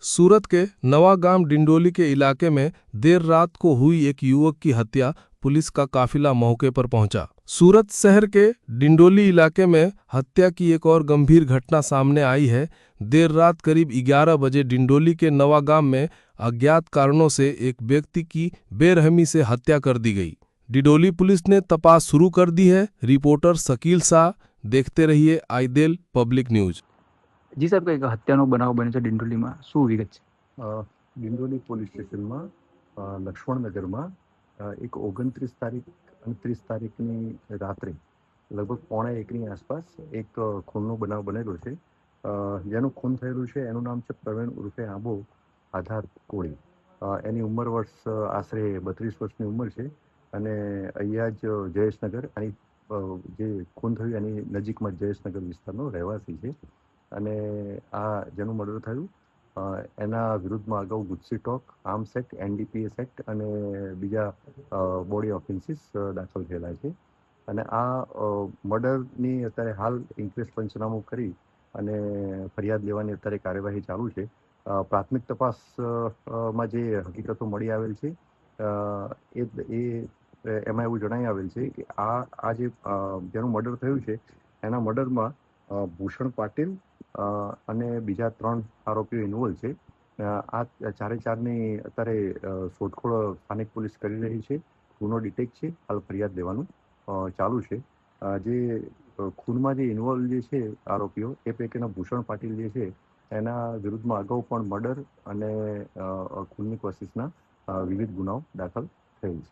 सूरत के नवागाम डिंडोली के इलाके में देर रात को हुई एक युवक की हत्या। पुलिस का काफिला मौके पर पहुंचा। सूरत शहर के डिंडोली इलाके में हत्या की एक और गंभीर घटना सामने आई है। देर रात करीब 11 बजे डिंडोली के नवागाम में अज्ञात कारणों से एक व्यक्ति की बेरहमी से हत्या कर दी गई। डिंडोली पुलिस ने तपास शुरू कर दी है। रिपोर्टर शकील शाह, देखते रहिए आइदेल पब्लिक न्यूज। જી સાહેબ, કંઈક હત્યાનો બનાવ બન્યો છે ડિંડોલીમાં, શું વિગત છે? ડિંડોલી પોલીસ સ્ટેશનમાં લક્ષ્મણનગરમાં એક 29 તારીખ અને 30 તારીખની રાત્રે લગભગ 12:30ની આસપાસ એક ખૂનનો બનાવ બનેલો છે. જેનું ખૂન થયેલું છે એનું નામ છે પ્રવીણ ઉર્ફે આંબો આધાર કોળી. એની ઉંમર વર્ષ આશરે 32 વર્ષની ઉંમર છે અને અહીંયા જ જયેશનગર અને જે ખૂન થયું એની નજીકમાં જયેશનગર વિસ્તારનો રહેવાસી છે. અને આ જેનું મર્ડર થયું એના વિરુદ્ધમાં અગાઉ GUJCTOC, arms act, NDPS act અને બીજા બોડી ઓફેન્સીસ દાખલ થયેલા છે. અને આ મર્ડરની અત્યારે હાલ ઇન્ક્વેસ્ટ પંચનામું કરી અને ફરિયાદ લેવાની અત્યારે કાર્યવાહી ચાલુ છે. પ્રાથમિક તપાસમાં જે હકીકતો મળી આવેલ છે એમાં એવું જણાઈ આવેલ છે કે આ જે જેનું મર્ડર થયું છે એના મર્ડરમાં ભૂષણ પાટીલ અને બીજા 3 આરોપીઓ ઇન્વોલ્વ છે. આ ચારે ચારની અત્યારે શોધખોળ સ્થાનિક પોલીસ કરી રહી છે. ગુનો ડિટેક્ટ છે, હાલ ફરિયાદ લેવાનું ચાલુ છે. જે ખૂનમાં જે ઇન્વોલ્વ જે છે આરોપીઓ એ પૈકીના ભૂષણ પાટીલ જે છે એના વિરુદ્ધમાં અગાઉ પણ મર્ડર અને ખૂનની કોશિશના વિવિધ ગુનાઓ દાખલ થયેલ છે.